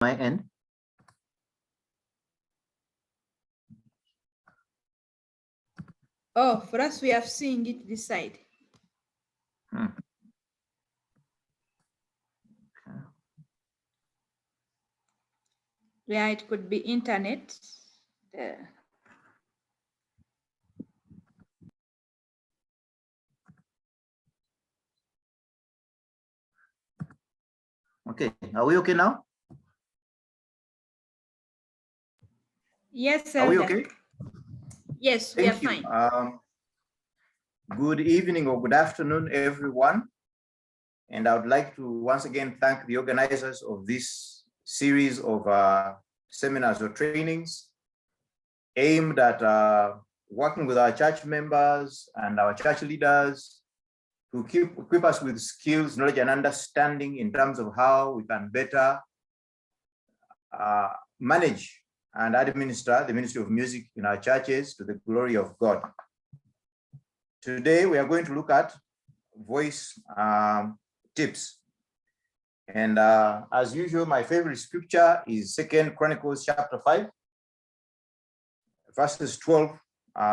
my end. Oh, for us, we are seeing it this side. Yeah, it could be internet. There. Okay, are we okay now? Yes, Are we Elder. okay? Yes, we are fine. Good evening or good afternoon, everyone. And I would like to once again thank the organizers of this series of seminars or trainings aimed at working with our church members and our church leaders to equip us with skills, knowledge, and understanding in terms of how we can better manage and administer the ministry of music in our churches to the glory of God. Today, we are going to look at voice tips. And as usual, my favorite scripture is 2 Chronicles chapter 5, verses 12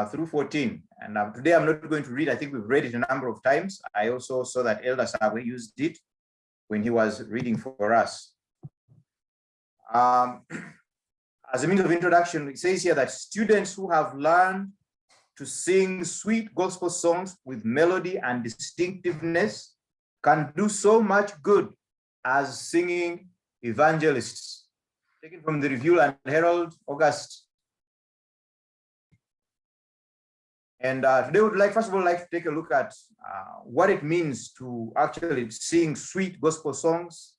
through 14. And today I'm not going to read, I think we've read it a number of times. I also saw that Elder Sawe used it when he was reading for us. As a means of introduction, it says here that students who have learned to sing sweet gospel songs with melody and distinctiveness can do so much good as singing evangelists. Taken from the Review and Herald, August. And today we would first of all, like to take a look at what it means to actually sing sweet gospel songs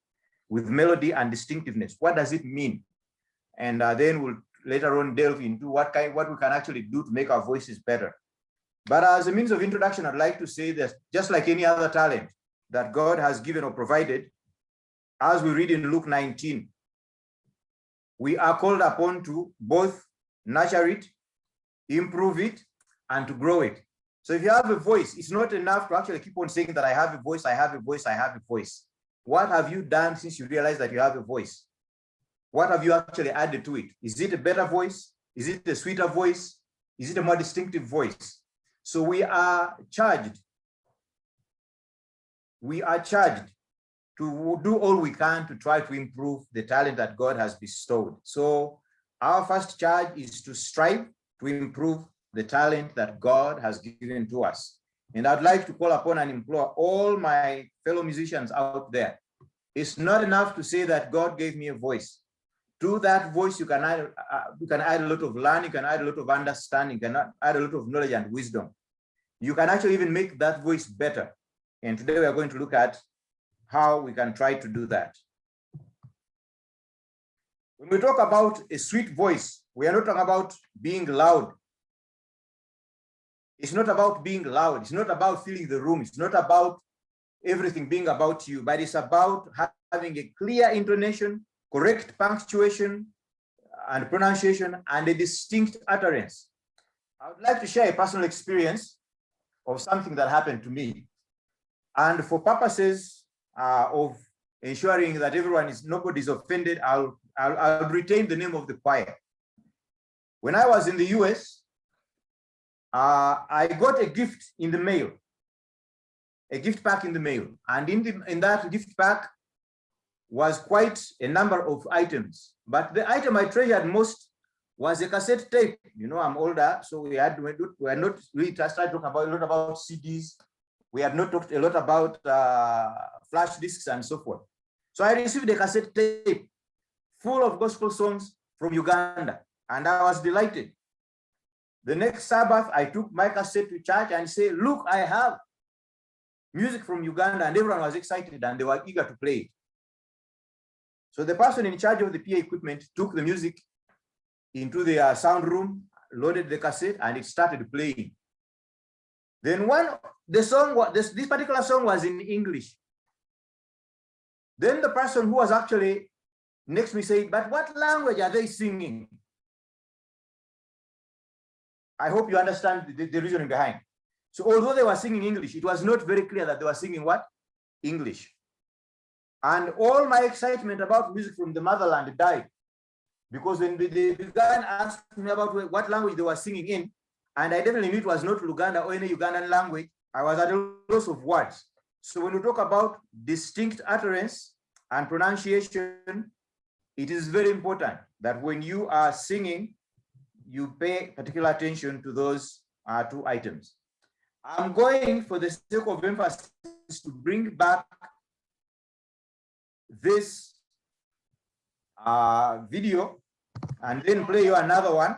with melody and distinctiveness. What does it mean? And then we'll later on delve into what we can actually do to make our voices better. But as a means of introduction, I'd like to say that just like any other talent that God has given or provided, as we read in Luke 19, we are called upon to both nurture it, improve it, and to grow it. So if you have a voice, it's not enough to actually keep on saying that I have a voice, I have a voice, I have a voice. What have you done since you realized that you have a voice? What have you actually added to it? Is it a better voice? Is it a sweeter voice? Is it a more distinctive voice? So we are charged. We are charged to do all we can to try to improve the talent that God has bestowed. So our first charge is to strive to improve the talent that God has given to us. And I'd like to call upon and implore all my fellow musicians out there. It's not enough to say that God gave me a voice. To that voice, you can add a lot of learning, you can add a lot of understanding, you can add a lot of knowledge and wisdom. You can actually even make that voice better. And today we are going to look at how we can try to do that. When we talk about a sweet voice, we are not talking about being loud. It's not about being loud. It's not about filling the room. It's not about everything being about you, but it's about having a clear intonation, correct punctuation and pronunciation, and a distinct utterance. I would like to share a personal experience of something that happened to me. And for purposes of ensuring that nobody is offended, I'll retain the name of the choir. When I was in the US, I got a gift in the mail, a gift pack in the mail. And in that gift pack was quite a number of items. But the item I treasured most was a cassette tape. You know, I'm older, so we had not really started talking about a lot about CDs. We had not talked a lot about flash discs and so forth. So I received a cassette tape full of gospel songs from Uganda, and I was delighted. The next Sabbath, I took my cassette to church and said, look, I have music from Uganda, and everyone was excited and they were eager to play it. So the person in charge of the PA equipment took the music into the sound room, loaded the cassette, and it started playing. Then this particular song was in English. Then the person who was actually next to me said, but what language are they singing? I hope you understand the reasoning behind. So although they were singing English, it was not very clear that they were singing what? English. And all my excitement about music from the motherland died. Because when they began asking me about what language they were singing in, and I definitely knew it was not Luganda or any Ugandan language, I was at a loss of words. So when we talk about distinct utterance and pronunciation, it is very important that when you are singing, you pay particular attention to those two items. I'm going, for the sake of emphasis, to bring back this video and then play you another one.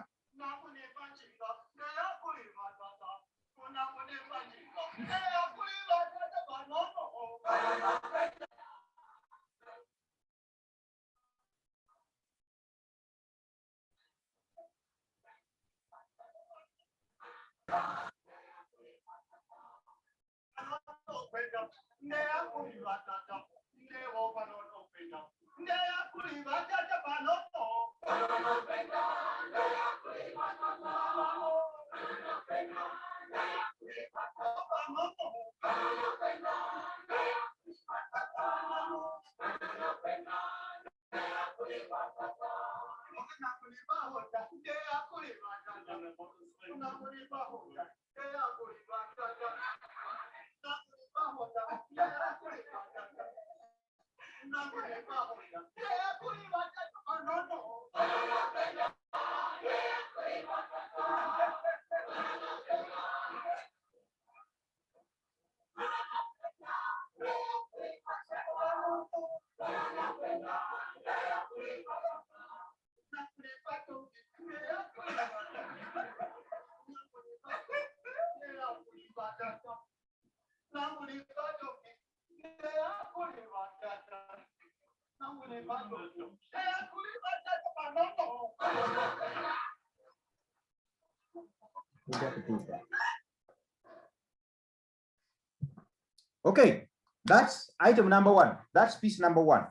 Okay, that's item number one. That's piece number one.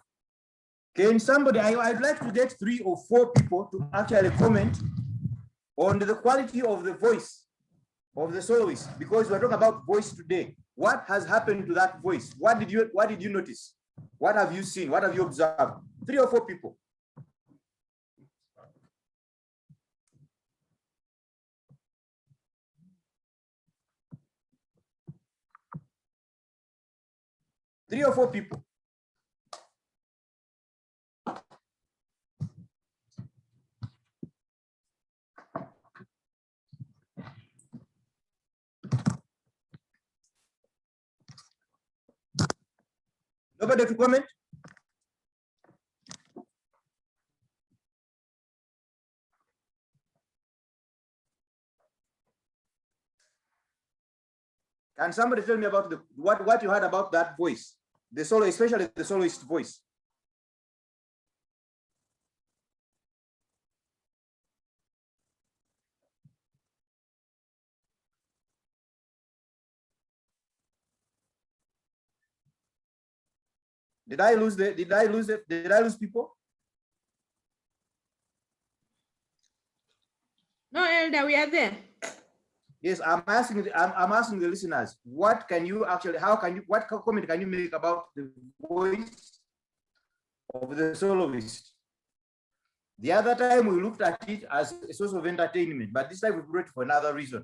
Can somebody, I'd like to get 3 or 4 people to actually comment on the quality of the voice of the soloist, because we're talking about voice today. What has happened to that voice? What did you notice? What have you seen? What have you observed? 3 or 4 people. Three or four people. Nobody to comment? Can somebody tell me about what you heard about that voice, the solo, especially the soloist voice? Did I lose people? No, Elder, we are there. Yes, I'm asking the listeners, what comment can you make about the voice of the soloist? The other time we looked at it as a source of entertainment, but this time we brought it for another reason.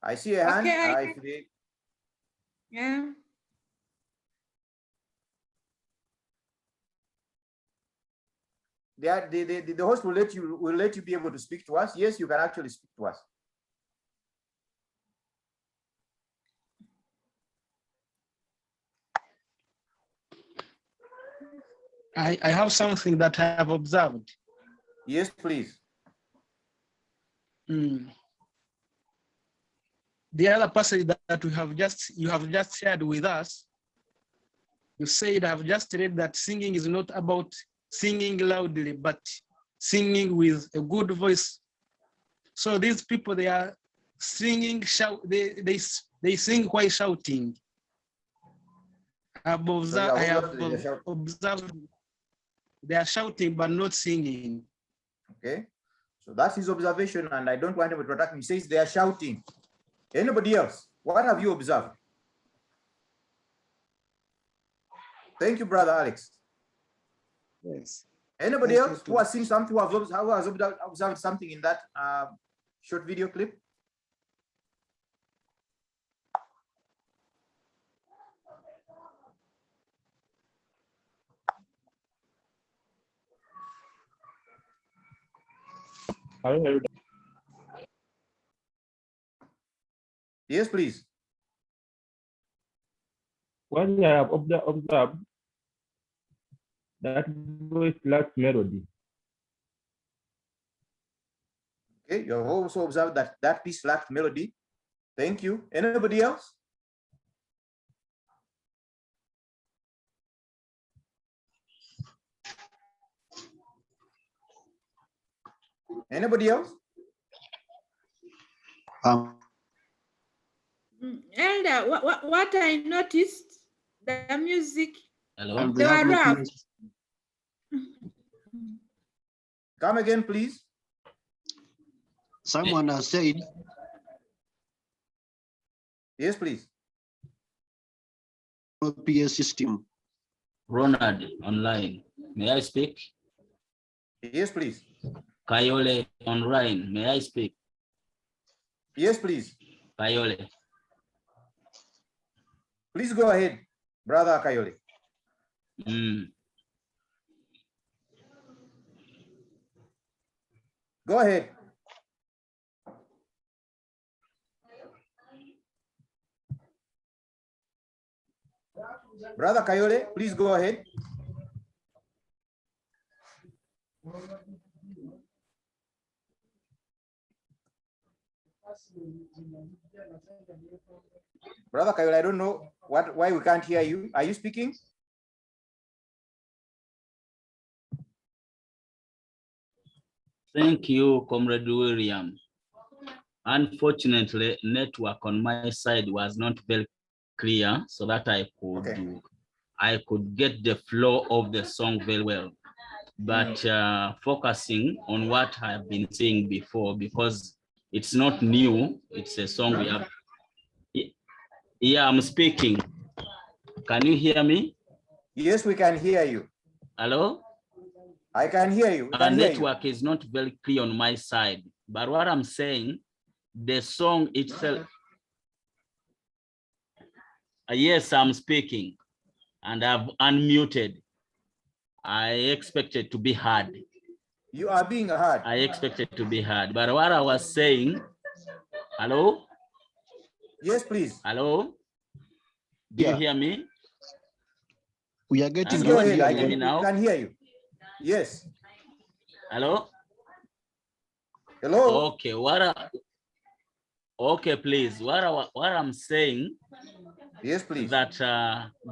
I see a hand. Okay, yeah. The host will let you be able to speak to us. Yes, you can actually speak to us. I have something that I have observed. Yes, please. The other passage that you have just shared with us, you said, I've just read that singing is not about singing loudly, but singing with a good voice. So these people, they are singing, they sing while shouting. I have observed they are shouting but not singing. Okay, so that's his observation, and I don't want him to attack me. He says they are shouting. Anybody else? What have you observed? Thank you, Brother Alex. Yes. Anybody Thank you else too. who has seen something, who has observed something in that short video clip? Yes, please. What I have observed, that voice lacks melody. Okay, you have also observed that that piece lacked melody. Thank you. Anybody else? Anybody else? Elder, what I noticed, the music, Hello? they were rough. Come again, please. Someone has said, Yes, please. PS system. Ronald online. May I speak? Yes, please. Kayole online. May I speak? Yes, please. Kayole. Please go ahead, Brother Kayole. Go ahead. Brother Kayole, please go ahead. Brother Kayole, I don't know why we can't hear you. Are you speaking? Thank you, Comrade William. Unfortunately, network on my side was not very clear, so that I could get the flow of the song very well. But focusing on what I've been saying before, because it's not new, it's a song we have. Yeah, I'm speaking. Can you hear me? Yes, we can hear you. Hello? I can hear you. Our network is not very clear on my side, but what I'm saying, the song itself. Yes, I'm speaking and I've unmuted. I expected to be heard. You are being heard. I expected to be heard, but what I was saying, hello? Yes, please. Hello? Do you hear me? We are getting Go you. ahead. I now? can hear you. Yes. Hello? Hello? Okay, okay, please. What I'm saying, yes, please, that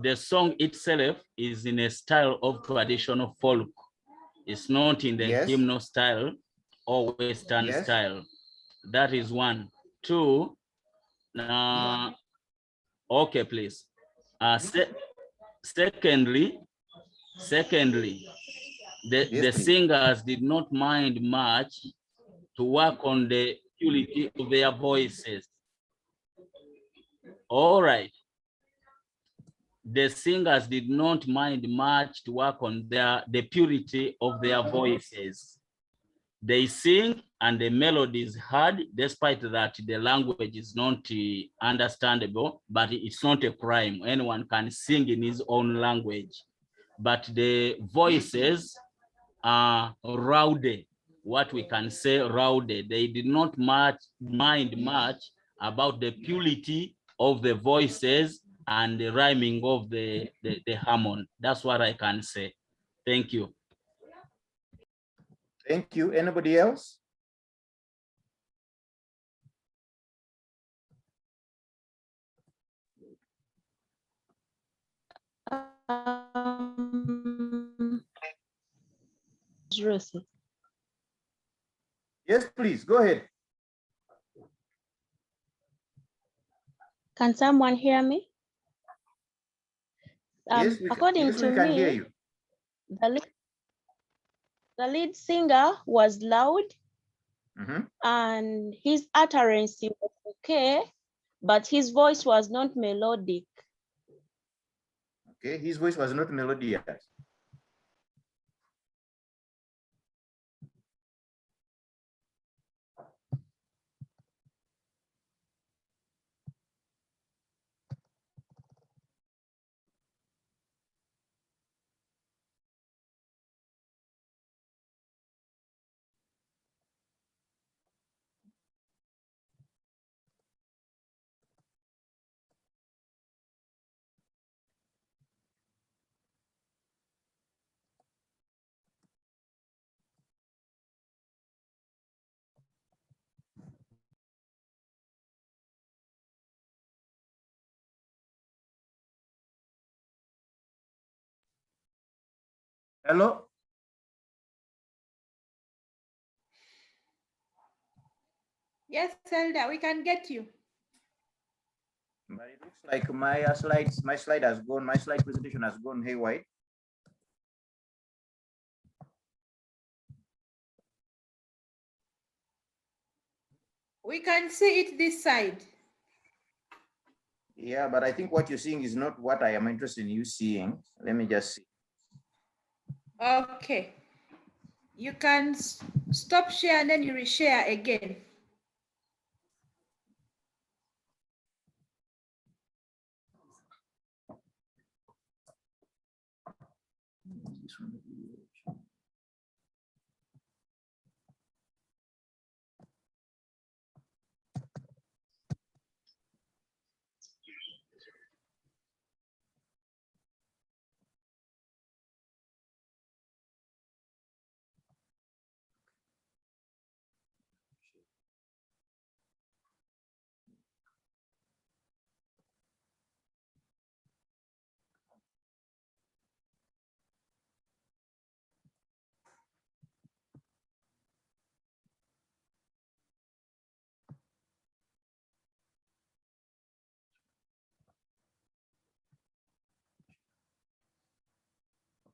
the song itself is in a style of traditional folk. It's not in the hymnal style or Western style. That is one. Two, okay, please. Secondly, the singers did not mind much to work on the purity of their voices. All right. The singers did not mind much to work on the purity of their voices. They sing and the melody is heard, despite that the language is not understandable, but it's not a crime. Anyone can sing in his own language. But the voices are rowdy, what we can say rowdy. They did not mind much about the purity of the voices and the rhyming of the harmony. That's what I can say. Thank you. Thank you. Anybody else? Yes, please, go ahead. Can someone hear me? Yes, According yes, to we can me, hear you. The lead singer was loud Mhm. and his utterance was okay, but his voice was not melodic. Okay, his voice was not melodious. Hello? Yes, Elder, we can get you. But it looks like my slide has gone, my slide presentation has gone haywire. We can see it this side. Yeah, but I think what you're seeing is not what I am interested in you seeing. Let me just see. Okay. You can stop share and then you reshare again. This one.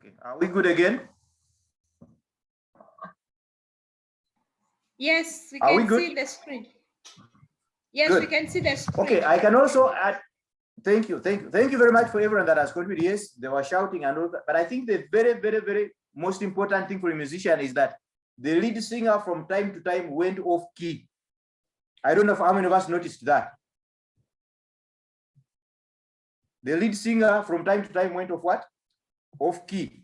Okay, are we good again? Yes, we Are we can good? see the screen. Yes, Good. we can see the screen. Okay, I can also add, thank you very much for everyone that has contributed. Yes, they were shouting and all that, but I think the very most important thing for a musician is that the lead singer from time to time went off key. I don't know how many of us noticed that. The lead singer from time to time went off what? Off key.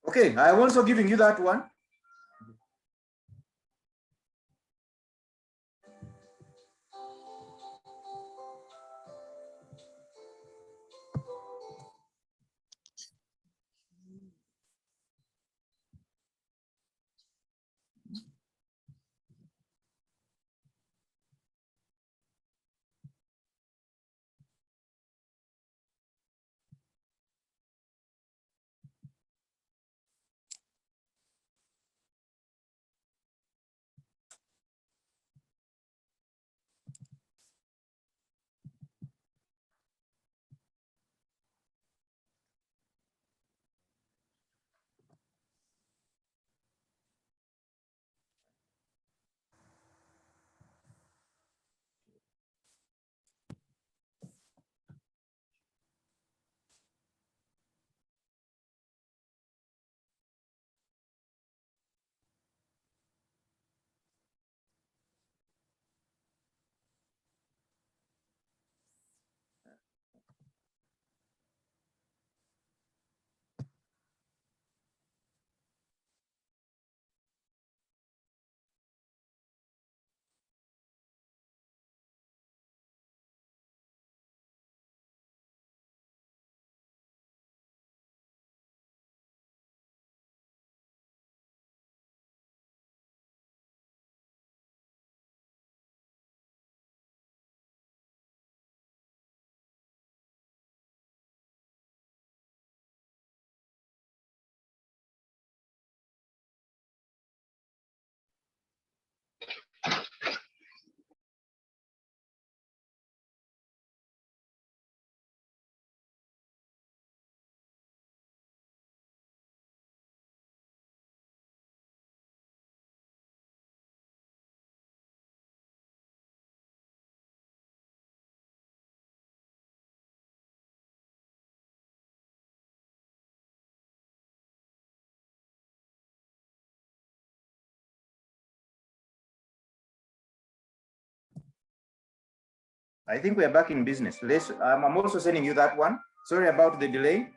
Okay, I'm also giving you that one. I think we are back in business. I'm also sending you that one. Sorry about the delay.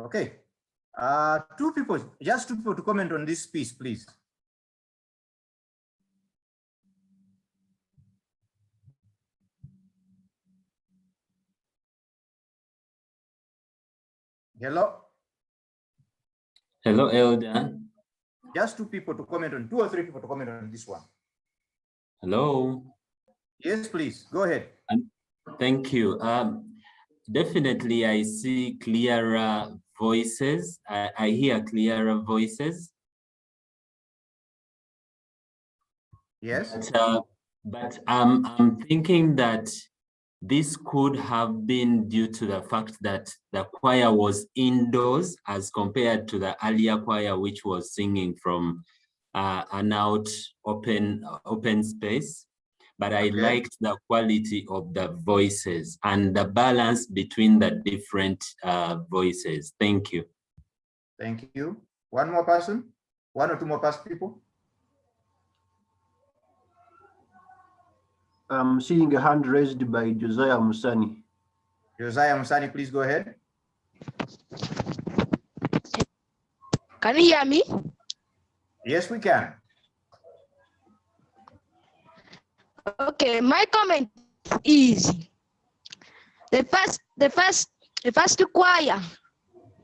Okay. Just two people to comment on this piece, please. Hello? Hello, Elder. Just two people to comment on, 2 or 3 people to comment on this one. Hello. Yes, please, go ahead. Thank you. Definitely, I see clearer voices. I hear clearer voices. Yes. But I'm thinking that this could have been due to the fact that the choir was indoors as compared to the earlier choir, which was singing from an open space. But I liked the quality of the voices and the balance between the different voices. Thank you. Thank you. One more person? 1 or 2 more people? I'm seeing a hand raised by Josiah Musani. Josiah Musani, please go ahead. Can you hear me? Yes, we can. Okay, my comment is the first choir,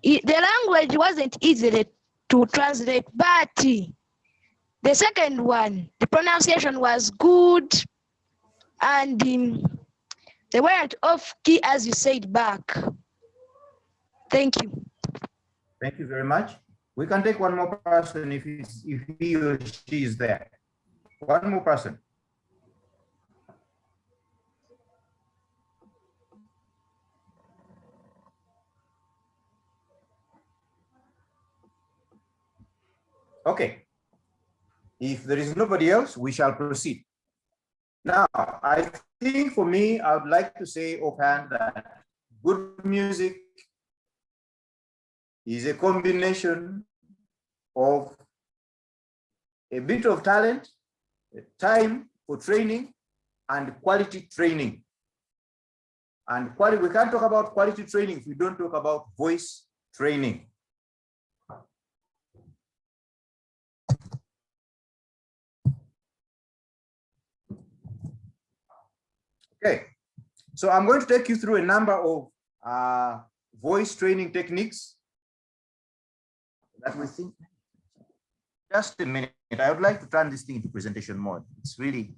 the language wasn't easy to translate, but the second one, the pronunciation was good, and they weren't off key as you said back. Thank you. Thank you very much. We can take one more person if he or she is there. One more person. Okay. If there is nobody else, we shall proceed. Now, I think for me, I would like to say offhand that good music is a combination of a bit of talent, time for training, and quality training. And we can't talk about quality training if we don't talk about voice training. Okay, so I'm going to take you through a number of voice training techniques that we think. Just a minute, I would like to turn this thing into presentation mode. It's really.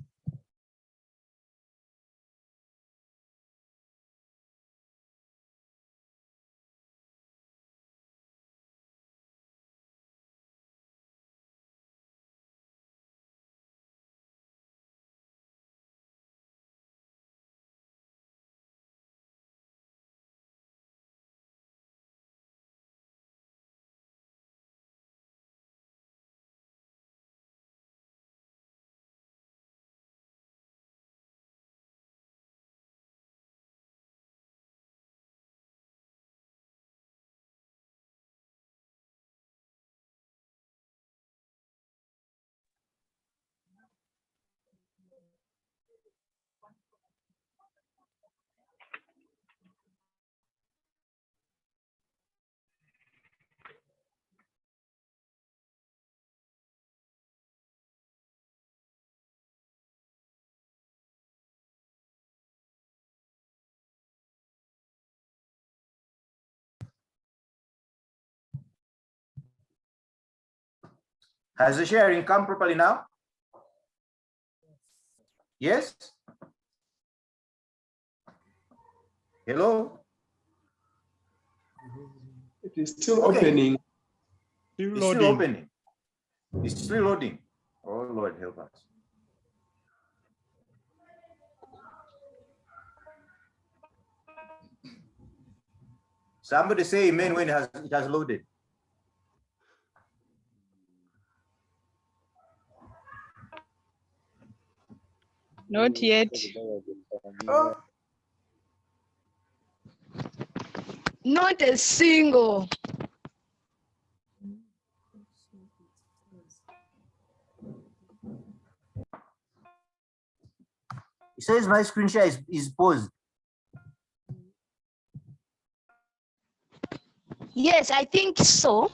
Has the sharing come properly now? Yes? Hello? It is still Okay. opening. It's still opening. It's still loading. Oh, Lord, help us. Somebody say amen when it has loaded. Not yet. Oh, Not a single. it says my screen share is paused. Yes, I think so.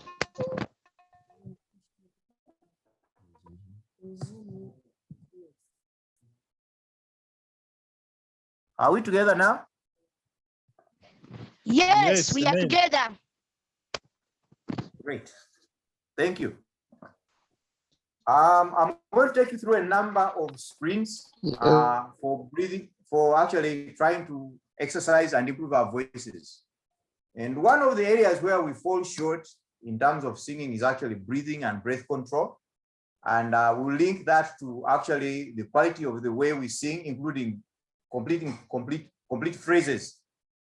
Are we together now? Yes, we are together. Great. Thank you. I'm going to take you through a number of screens for breathing, for actually trying to exercise and improve our voices. And one of the areas where we fall short in terms of singing is actually breathing and breath control. And we'll link that to actually the quality of the way we sing, including complete phrases.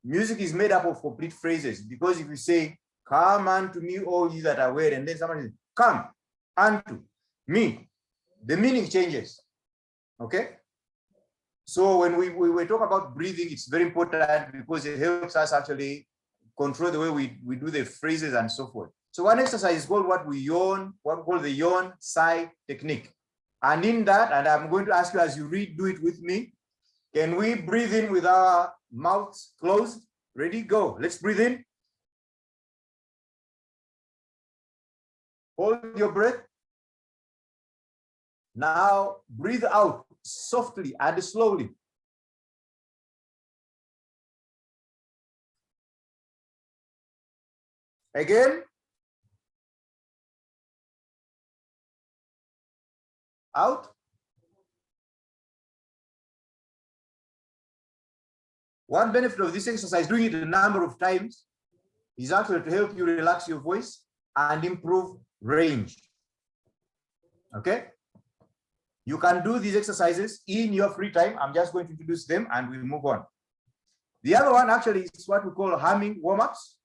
Music is made up of complete phrases, because if you say, come unto me, all you that are weary, and then somebody says, come unto me, the meaning changes. Okay? So when we talk about breathing, it's very important because it helps us actually control the way we do the phrases and so forth. So one exercise is called what we call the yawn sigh technique. And in that, and I'm going to ask you as you read, do it with me. Can we breathe in with our mouths closed? Ready, go. Let's breathe in. Hold your breath. Now breathe out softly and slowly. Again. Out. One benefit of this exercise, doing it a number of times, is actually to help you relax your voice and improve range. Okay? You can do these exercises in your free time. I'm just going to introduce them and we move on. The other one actually is what we call humming warm-ups.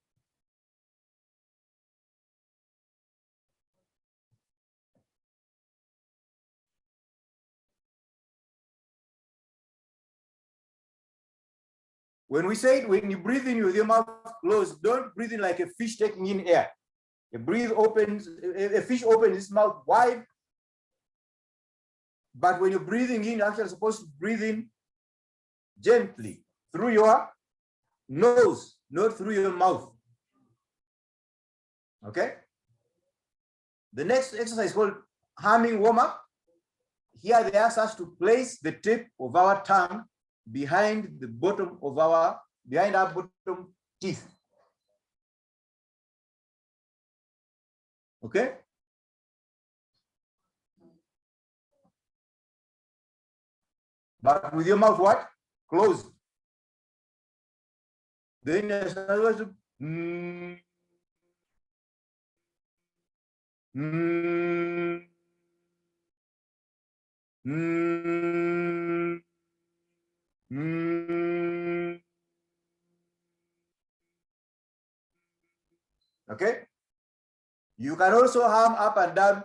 When we say it, when you breathe in with your mouth closed, don't breathe in like a fish taking in air. A fish opens its mouth wide, but when you're breathing in, you're actually supposed to breathe in gently through your nose, not through your mouth. Okay? The next exercise is called humming warm-up. Here they ask us to place the tip of our tongue behind the bottom of our bottom teeth. Okay? But with your mouth what? Closed. Then you're supposed to okay? You can also hum up and down.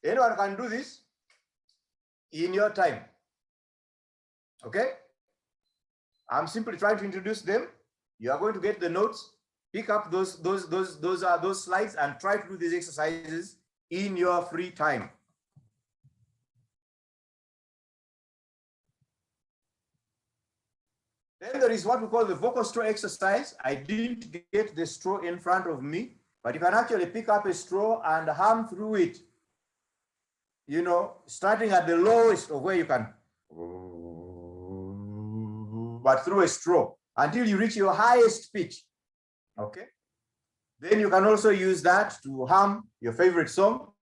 Anyone can do this in your time. Okay? I'm simply trying to introduce them. You are going to get the notes, pick up those slides and try to do these exercises in your free time. Then there is what we call the vocal straw exercise. I didn't get the straw in front of me. But you can actually pick up a straw and hum through it, you know, starting at the lowest of where you can, but through a straw until you reach your highest pitch. Okay. Then you can also use that to hum your favorite song.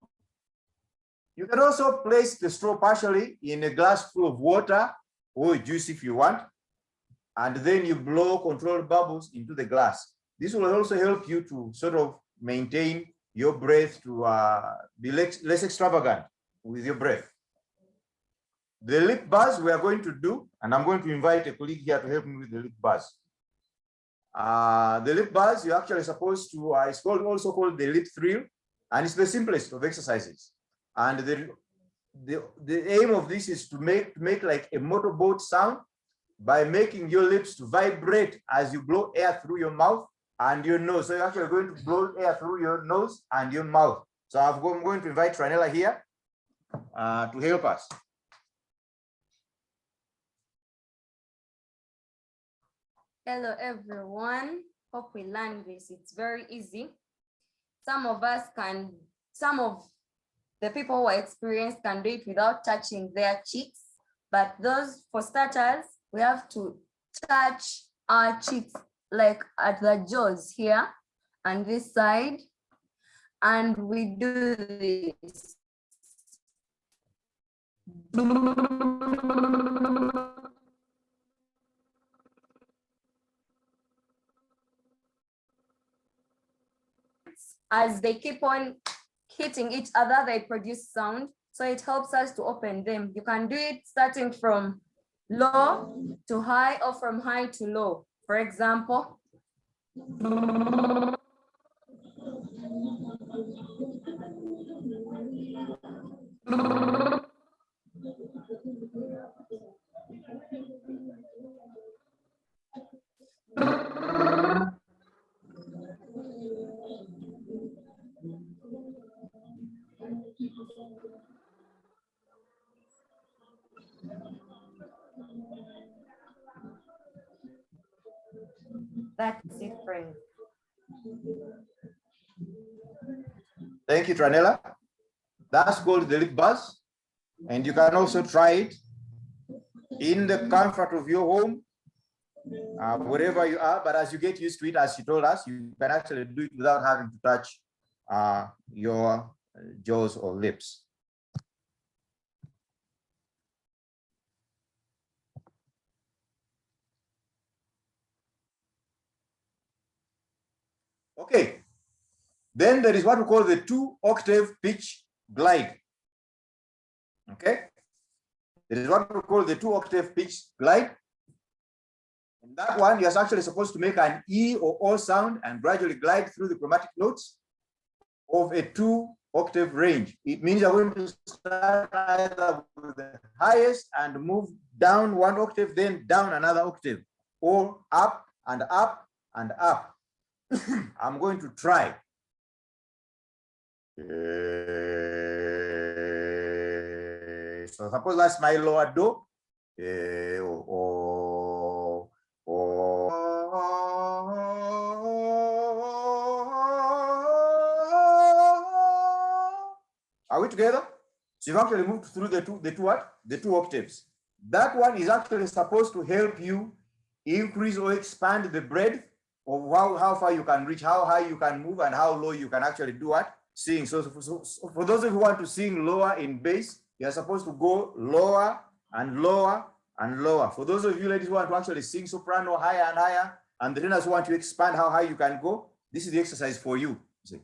You can also place the straw partially in a glass full of water or juice if you want, and then you blow controlled bubbles into the glass. This will also help you to sort of maintain your breath to be less extravagant with your breath. The lip buzz we are going to do, and I'm going to invite a colleague here to help me with the lip buzz. The lip buzz, you're actually supposed to, it's also called the lip thrill, and it's the simplest of exercises. And the aim of this is to make like a motorboat sound by making your lips to vibrate as you blow air through your mouth and your nose. So you're actually going to blow air through your nose and your mouth. So I'm going to invite Tranella here to help us. Hello, everyone. Hope we learn this. It's very easy. Some of the people who are experienced can do it without touching their cheeks. But those, for starters, we have to touch our cheeks like at the jaws here and this side. And we do this. As they keep on hitting each other, they produce sound. So it helps us to open them. You can do it starting from low to high or from high to low. For example, that's it, friends. Thank you, Tranella. That's called the lip buzz. And you can also try it in the comfort of your home, wherever you are. But as you get used to it, as she told us, you can actually do it without having to touch your jaws or lips. Okay. Then there is what we call the 2-octave pitch glide. Okay. There is what we call the 2-octave pitch glide. In that one, you're actually supposed to make an E or O sound and gradually glide through the chromatic notes of a 2-octave range. It means you're going to start either with the highest and move down 1 octave, then down another octave, or up and up and up. I'm going to try. So suppose that's my lower do. Are we together? So you've actually moved through the two octaves. That one is actually supposed to help you increase or expand the breadth of how far you can reach, how high you can move, and how low you can actually do what? Sing. So for those of you who want to sing lower in bass, you're supposed to go lower and lower and lower. For those of you ladies who want to actually sing soprano higher and higher, and the trainers want to expand how high you can go, this is the exercise for you. See?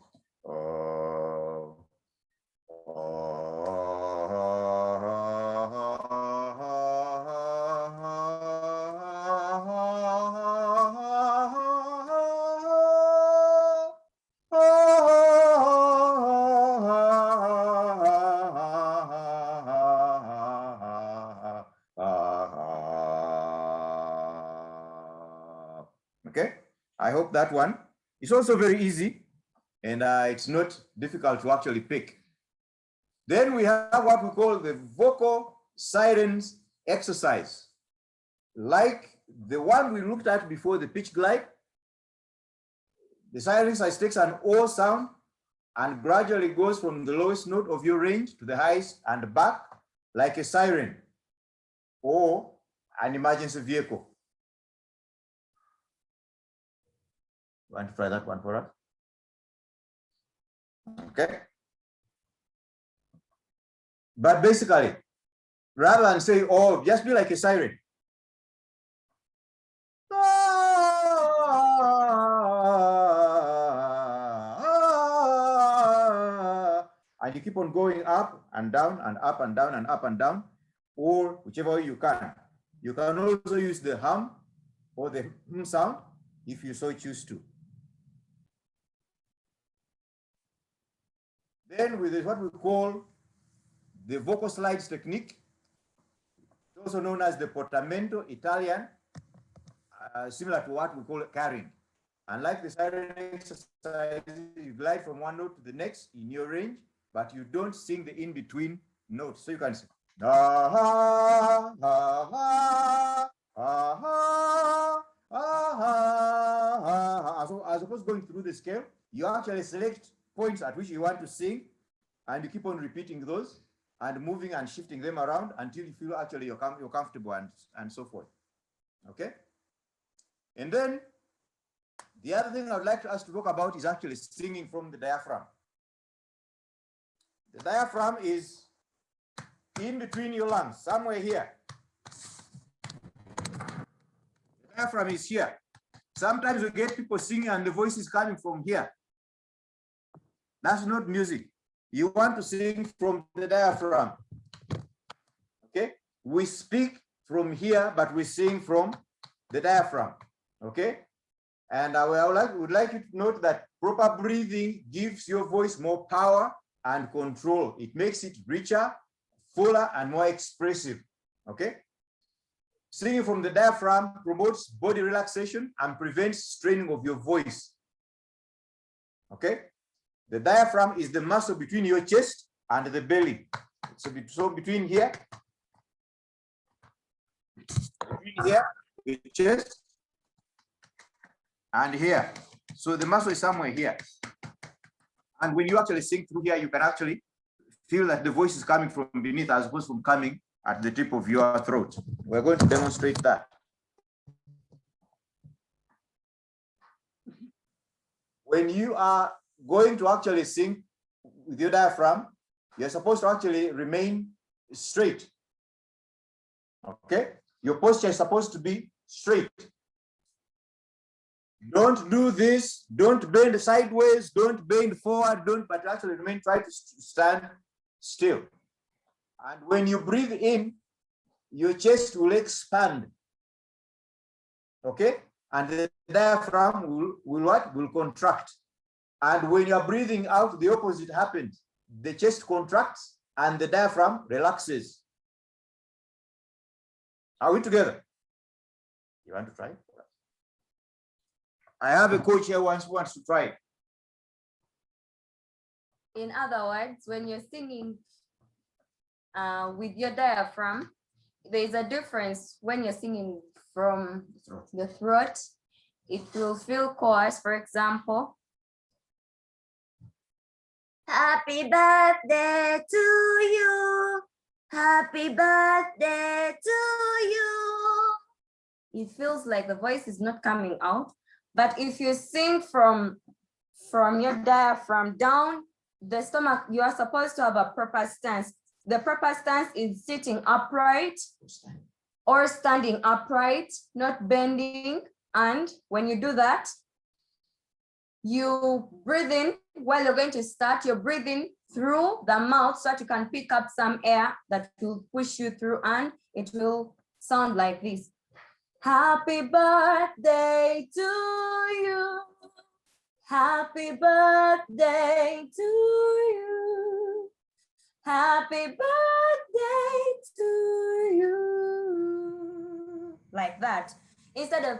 Okay, I hope that one is also very easy and it's not difficult to actually pick. Then we have what we call the vocal sirens exercise. Like the one we looked at before, the pitch glide, The siren size takes an O sound and gradually goes from the lowest note of your range to the highest and back like a siren or an emergency vehicle. You want to try that one for us? Okay. But basically, rather than say, oh, just be like a siren. And you keep on going up and down and up and down and up and down, or whichever way you can. You can also use the hum or the sound if you so choose to. Then with what we call the vocal slides technique, also known as the portamento Italian, similar to what we call carrying. And like the siren exercise, you glide from one note to the next in your range, but you don't sing the in-between notes. So you can sing, ha, ha, ha, ha, ha, ha, ha. So as opposed to going through the scale, you actually select points at which you want to sing, and you keep on repeating those and moving and shifting them around until you feel actually you're comfortable and so forth. Okay? And then the other thing I would like us to talk about is actually singing from the diaphragm. The diaphragm is in between your lungs, somewhere here. The diaphragm is here. Sometimes we get people singing and the voice is coming from here. That's not music. You want to sing from the diaphragm. Okay? We speak from here, but we sing from the diaphragm. Okay? And I would like you to note that proper breathing gives your voice more power and control. It makes it richer, fuller, and more expressive. Okay? Singing from the diaphragm promotes body relaxation and prevents straining of your voice. Okay? The diaphragm is the muscle between your chest and the belly. So between here, the chest, and here. So the muscle is somewhere here. And when you actually sing through here, you can actually feel that the voice is coming from beneath as opposed from coming at the tip of your throat. We're going to demonstrate that. When you are going to actually sing with your diaphragm, you're supposed to actually remain straight. Okay? Your posture is supposed to be straight. Don't do this, don't bend sideways, don't bend forward, but actually try to stand still. And when you breathe in, your chest will expand. Okay? And the diaphragm will contract. And when you're breathing out, the opposite happens. The chest contracts and the diaphragm relaxes. Are we together? You want to try? I have a coach here who wants to try. In other words, when you're singing with your diaphragm, there is a difference when you're singing from the throat. It will feel coarse, for example. Happy birthday to you. Happy birthday to you. It feels like the voice is not coming out. But if you sing from your diaphragm down, the stomach, you are supposed to have a proper stance. The proper stance is sitting upright or standing upright, not bending. And when you do that, you breathe in. While you're going to start, you're breathing through the mouth so that you can pick up some air that will push you through, and it will sound like this. Happy birthday to you. Happy birthday to you. Happy birthday to you. Like that. Instead of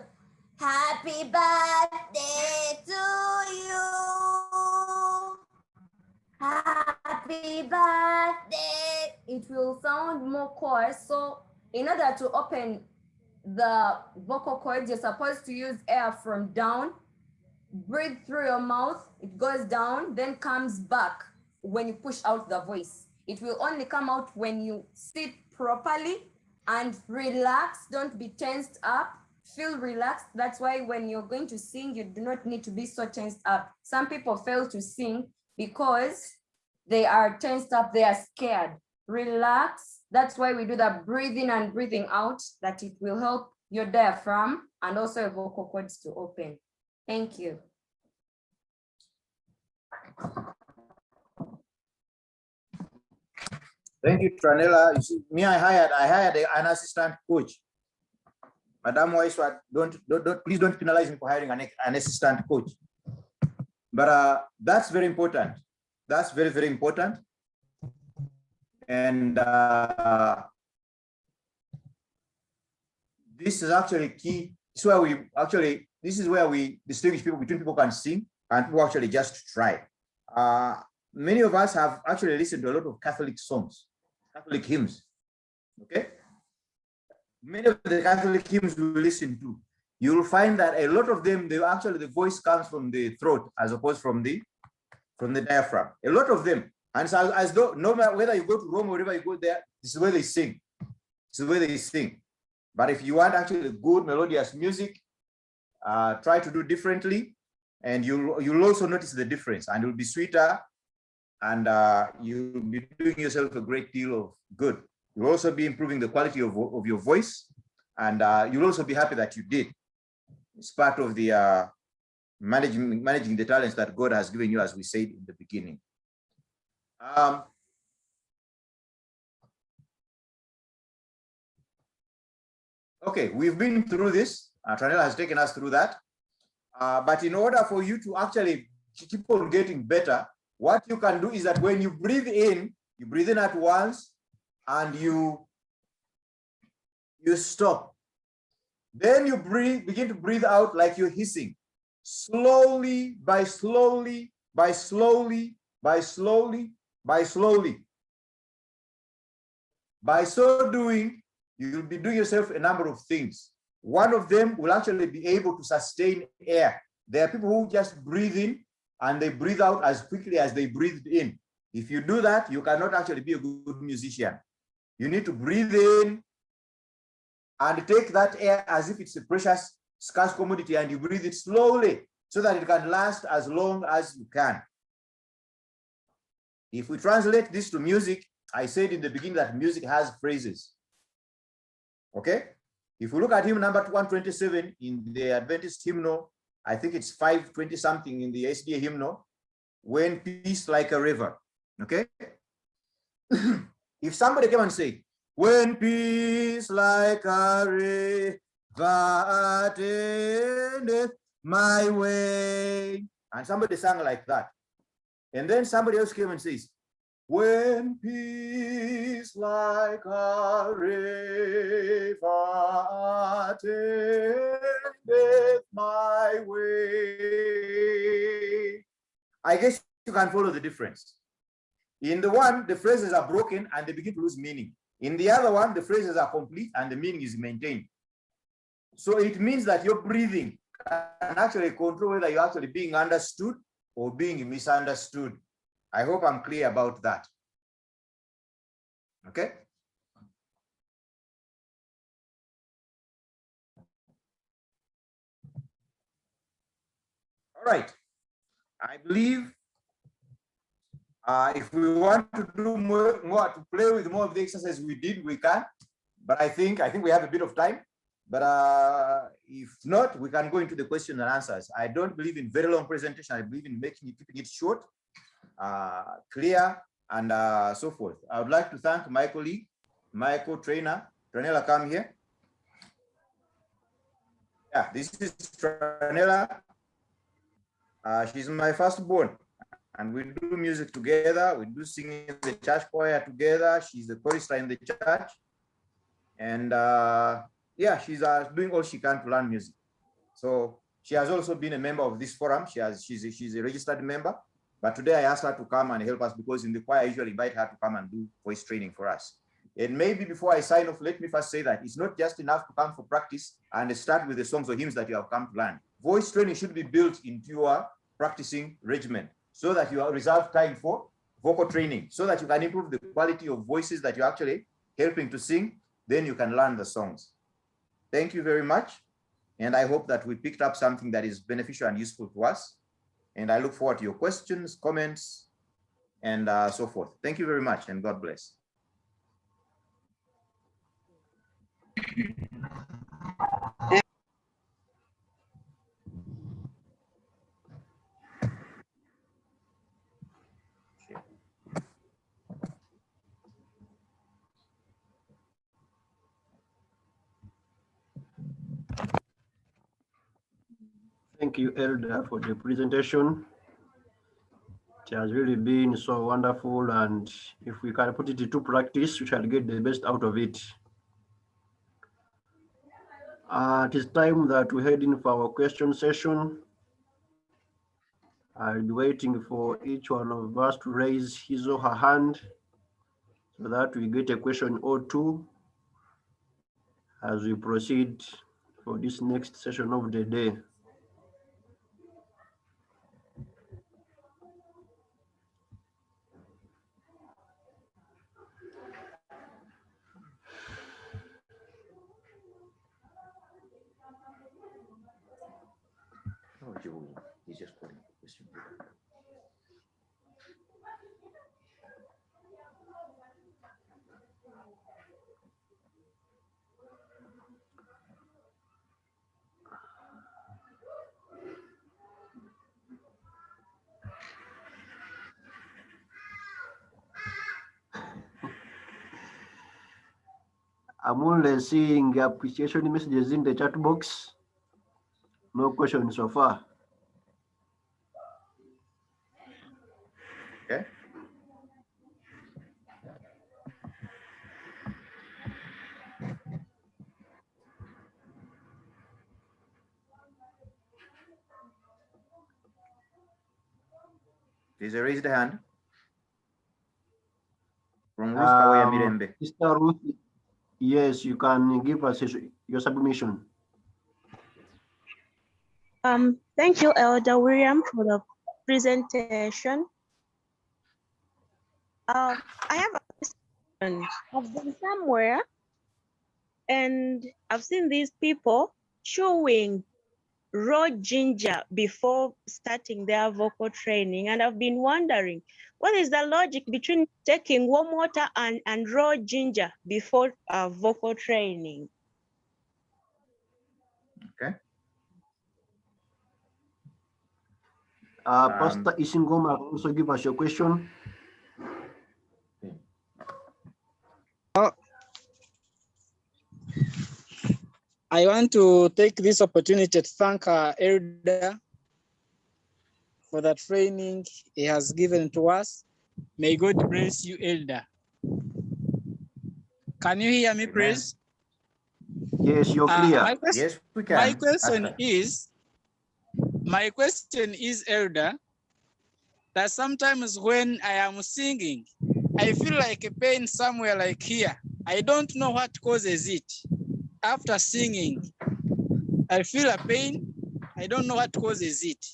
happy birthday to you. Happy birthday. It will sound more coarse. So in order to open the vocal cords, you're supposed to use air from down, breathe through your mouth, it goes down, then comes back when you push out the voice. It will only come out when you sit properly and relax. Don't be tensed up. Feel relaxed. That's why when you're going to sing, you do not need to be so tensed up. Some people fail to sing because they are tensed up, they are scared. Relax. That's why we do the breathing and breathing out, that it will help your diaphragm and also your vocal cords to open. Thank you. Thank you, Tranela. You see, me, I hired an assistant coach. Madam Waiswat, please don't penalize me for hiring an assistant coach. But that's very important. That's very, very important. And this is actually key. This is where we distinguish people between people who can sing and people actually just try. Many of us have actually listened to a lot of Catholic songs, Catholic hymns. Okay. Many of the Catholic hymns we listen to, you'll find that a lot of them, the voice comes from the throat as opposed from the diaphragm. A lot of them. And so as though, no matter whether you go to Rome or wherever you go there, this is where they sing. This is where they sing. But if you want actually good melodious music, try to do differently, and you'll also notice the difference, and it'll be sweeter, and you'll be doing yourself a great deal of good. You'll also be improving the quality of your voice, and you'll also be happy that you did. It's part of the managing the talents that God has given you, as we said in the beginning. Okay, we've been through this. Tranela has taken us through that. But in order for you to actually keep on getting better, what you can do is that when you breathe in at once, and you stop. Then you begin to breathe out like you're hissing. Slowly, by slowly, by slowly, by slowly, by slowly. By so doing, you'll be doing yourself a number of things. One of them will actually be able to sustain air. There are people who just breathe in and they breathe out as quickly as they breathed in. If you do that, you cannot actually be a good musician. You need to breathe in and take that air as if it's a precious, scarce commodity, and you breathe it slowly so that it can last as long as you can. If we translate this to music, I said in the beginning that music has phrases. Okay? If we look at hymn number 127 in the Adventist hymnal, I think it's 520 something in the SDA hymnal, when peace like a river. Okay? If somebody came and say, when peace like a river attendeth my way, and somebody sang like that, and then somebody else came and says, when peace like a river attendeth my way, I guess you can follow the difference. In the one, the phrases are broken and they begin to lose meaning. In the other one, the phrases are complete and the meaning is maintained. So it means that your breathing can actually control whether you're actually being understood or being misunderstood. I hope I'm clear about that. Okay? All right. I believe if we want to do more to play with more of the exercise we did, we can. But I think we have a bit of time. But if not, we can go into the question and answers. I don't believe in very long presentation. I believe in keeping it short, clear, and so forth. I would like to thank my colleague, my co-trainer, Tranela, come here. Yeah, this is Tranela. She's my firstborn, and we do music together. We do singing in the church choir together. She's the chorister in the church, and yeah, she's doing all she can to learn music. So she has also been a member of this forum. She's a registered member, but today I asked her to come and help us because in the choir I usually invite her to come and do voice training for us. And maybe before I sign off, let me first say that it's not just enough to come for practice and start with the songs or hymns that you have come to learn. voice training should be built into your practicing regimen so that you reserve time for vocal training, so that you can improve the quality of voices that you're actually helping to sing. Then you can learn the songs. Thank you very much. And I hope that we picked up something that is beneficial and useful to us. And I look forward to your questions, comments, and so forth. Thank you very much, and God bless. Thank you, Elder, for the presentation. It has really been so wonderful, and if we can put it into practice, we shall get the best out of it. It is time that we head in for our question session. I'll be waiting for each one of us to raise his or her hand so that we get a question or two as we proceed for this next session of the day. He's just putting a question. I'm only seeing appreciation messages in the chat box. No questions so far. Okay. Please raise the hand. From Ruth Kawaya Mirembe. Sister Ruth, yes, you can give us your submission. Thank you, Elder William, for the presentation. I have a question. I've been somewhere and I've seen these people chewing raw ginger before starting their vocal training, and I've been wondering, what is the logic between taking warm water and raw ginger before vocal training? Okay. Pastor Isingoma, also give us your question. I want to take this opportunity to thank our elder for the training he has given to us. May God bless you, elder. Can you hear me, please? Yes, you're clear. Yes, we can. My question is, elder, that sometimes when I am singing, I feel like a pain somewhere like here. I don't know what causes it. After singing, I feel a pain. I don't know what causes it.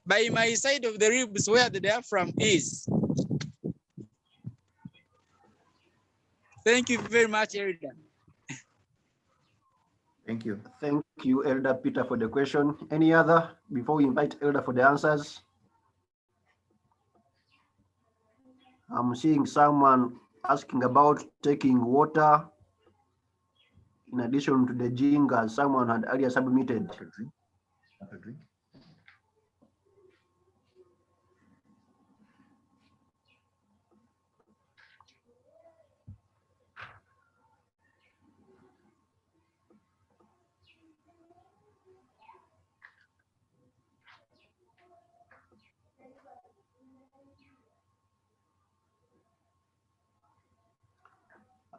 By my side of the ribs where the diaphragm is. Thank you very much, Elder. Thank you. Thank you, Elder Peter, for the question. Any other before we invite Elder for the answers? I'm seeing someone asking about taking water in addition to the jinga someone had earlier submitted.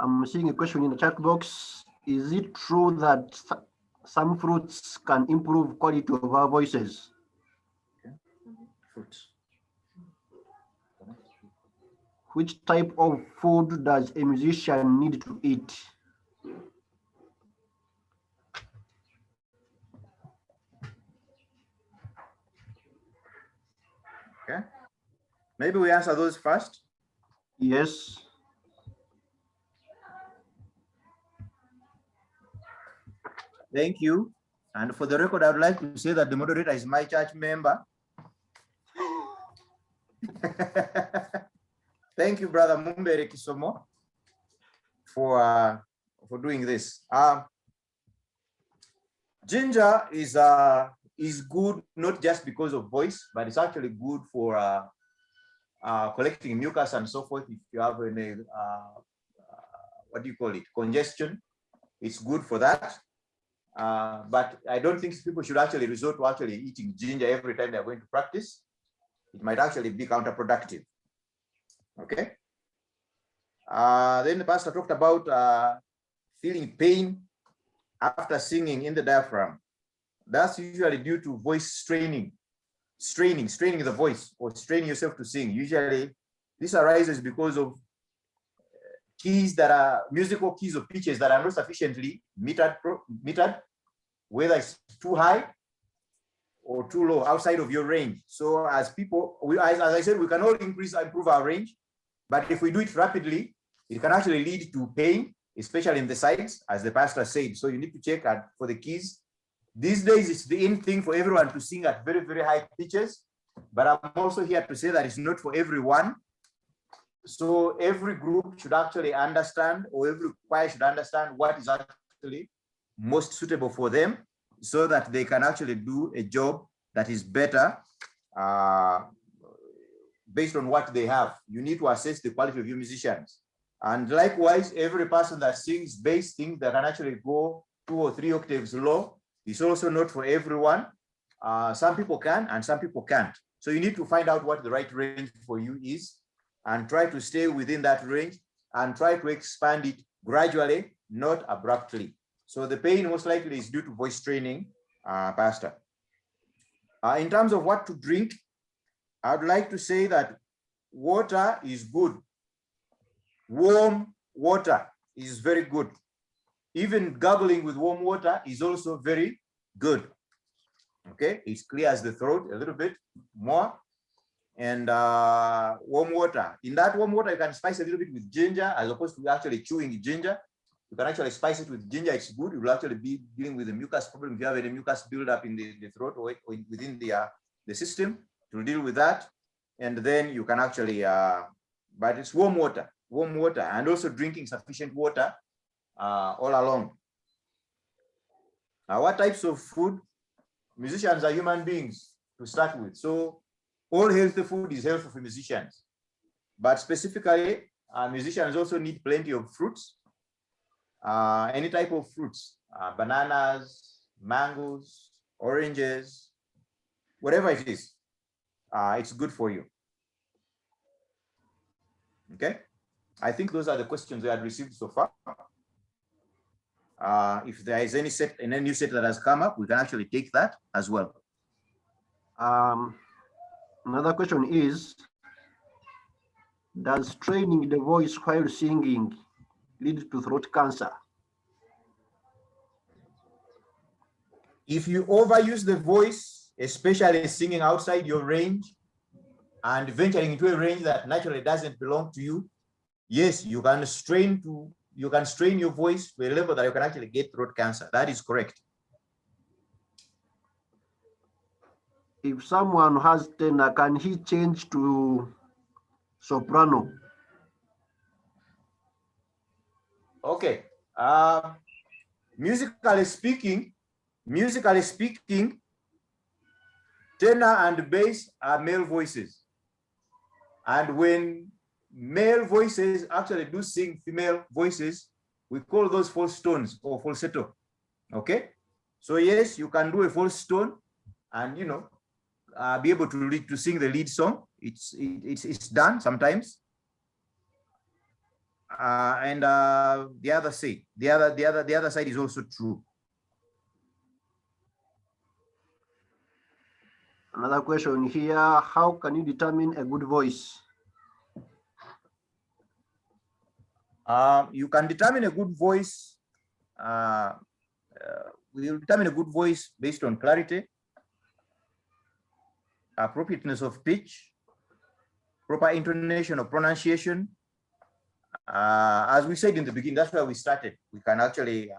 I'm seeing a question in the chat box. Is it true that some fruits can improve quality of our voices? Okay. Fruits. Which type of food does a musician need to eat? Maybe we answer those first. Yes. Thank you. And for the record, I would like to say that the moderator is my church member. Thank you, Brother Mumbere Kisomo, for doing this. Ginger is good not just because of voice, but it's actually good for collecting mucus and so forth. If you have any what do you call it, congestion, it's good for that. But I don't think people should actually resort to actually eating ginger every time they're going to practice. It might actually be counterproductive. Okay. Then the pastor talked about feeling pain after singing in the diaphragm. That's usually due to voice straining the voice, or straining yourself to sing. Usually this arises because of keys that are musical keys or pitches that are not sufficiently metered, whether it's too high or too low, outside of your range. So as people, as I said, we can all improve our range, but if we do it rapidly, it can actually lead to pain, especially in the sides, as the pastor said. So you need to check for the keys. These days, it's the in thing for everyone to sing at very, very high pitches, but I'm also here to say that it's not for everyone. So every group should actually understand, or every choir should understand what is actually most suitable for them, so that they can actually do a job that is better based on what they have. You need to assess the quality of your musicians. And likewise, every person that sings bass thinks that can actually go 2 or 3 octaves low. It's also not for everyone. Some people can and some people can't. So you need to find out what the right range for you is and try to stay within that range and try to expand it gradually, not abruptly. So the pain most likely is due to voice training, Pastor. In terms of what to drink, I'd like to say that water is good. Warm water is very good. Even gargling with warm water is also very good. Okay, it clears the throat a little bit more. And warm water. In that warm water, you can spice a little bit with ginger, as opposed to actually chewing ginger. You can actually spice it with ginger. It's good. You will actually be dealing with the mucus problem. If you have any mucus buildup in the throat or within the system, to deal with that. And then you can actually, but it's warm water, and also drinking sufficient water all along. What types of food? Musicians are human beings to start with. So all healthy food is healthy for musicians. But specifically, musicians also need plenty of fruits. Any type of fruits, bananas, mangoes, oranges, whatever it is, it's good for you. Okay, I think those are the questions we had received so far. If there is any new set that has come up, we can actually take that as well. Another question is, does training the voice while singing lead to throat cancer? If you overuse the voice, especially singing outside your range and venturing into a range that naturally doesn't belong to you, yes, you can strain your voice to a level that you can actually get throat cancer. That is correct. If someone has tenor, can he change to soprano? Okay. Musically speaking, tenor and bass are male voices. And when male voices actually do sing female voices, we call those false tones or falsetto. Okay. So yes, you can do a false tone and, you know, be able to sing the lead song. It's done sometimes. And the other side is also true. Another question here, how can you determine a good voice? You can determine a good voice. We will determine a good voice based on clarity, appropriateness of pitch, proper intonation or pronunciation. As we said in the beginning, that's where we started. We can actually,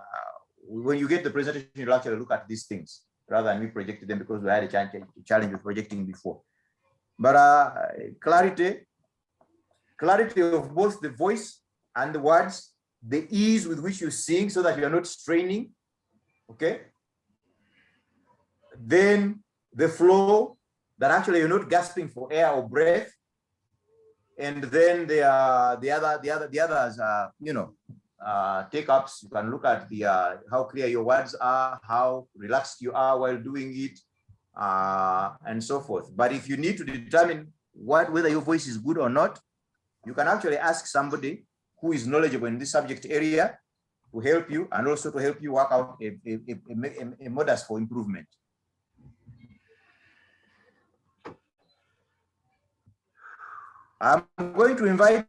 when you get the presentation, you'll actually look at these things rather than we projected them because we had a challenge with projecting before. But clarity of both the voice and the words, the ease with which you sing so that you're not straining, okay? Then the flow, that actually you're not gasping for air or breath. And then the others, take-ups. You can look at the how clear your words are, how relaxed you are while doing it, and so forth. But if you need to determine whether your voice is good or not, you can actually ask somebody who is knowledgeable in this subject area to help you and also to help you work out a modus for improvement. I'm going to invite,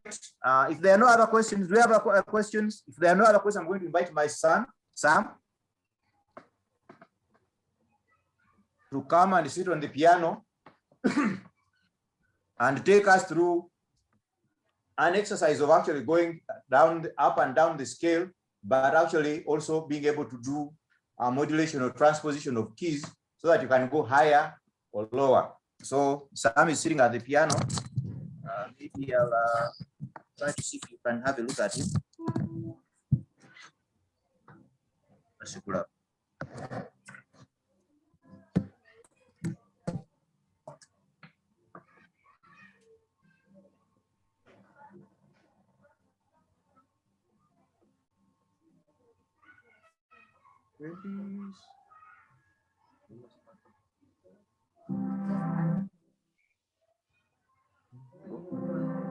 if there are no other questions, do we have questions? If there are no other questions, I'm going to invite my son, Sam, to come and sit on the piano and take us through an exercise of actually going down, up and down the scale, but actually also being able to do a modulation or transposition of keys so that you can go higher or lower. So Sam is sitting at the piano. Maybe I'll try to see if you can have a look at him. Let's put up.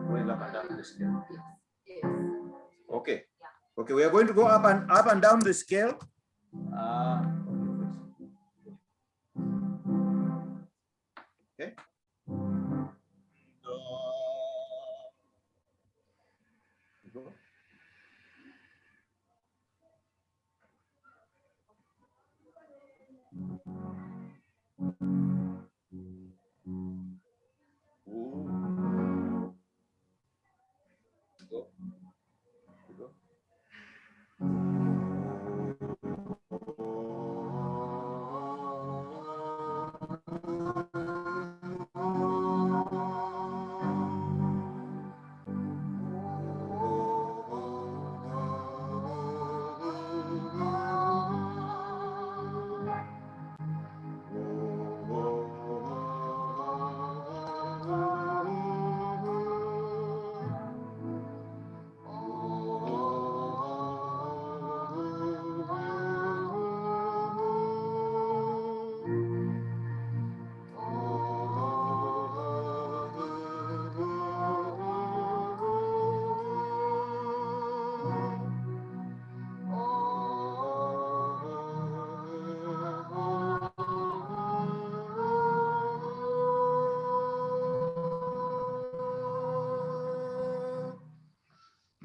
Going up and down the scale. Okay. Okay, we are going to go up and down the scale. Okay.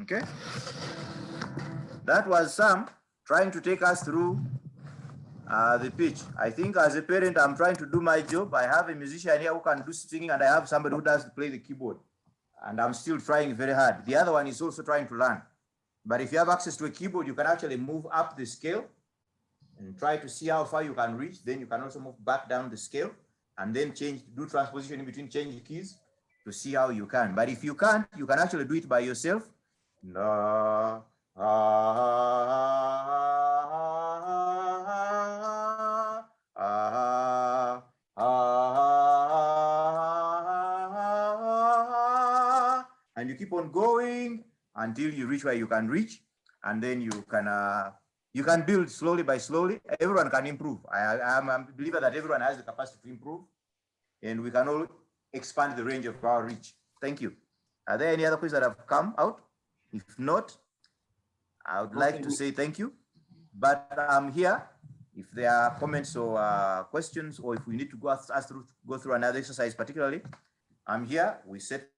Okay, that was Sam trying to take us through the pitch. I think as a parent, I'm trying to do my job. I have a musician here who can do singing, and I have somebody who does play the keyboard. And I'm still trying very hard. The other one is also trying to learn. But if you have access to a keyboard, you can actually move up the scale and try to see how far you can reach. Then you can also move back down the scale and then do transposition in between, change the keys to see how you can. But if you can't, you can actually do it by yourself. And you keep on going until you reach where you can reach, and then you can build slowly by slowly. Everyone can improve. I'm a believer that everyone has the capacity to improve, and we can all expand the range of our reach. Thank you. Are there any other questions that have come out? If not, I would like to say thank you, but I'm here. If there are comments or questions, or if we need to go through another exercise particularly, I'm here. We set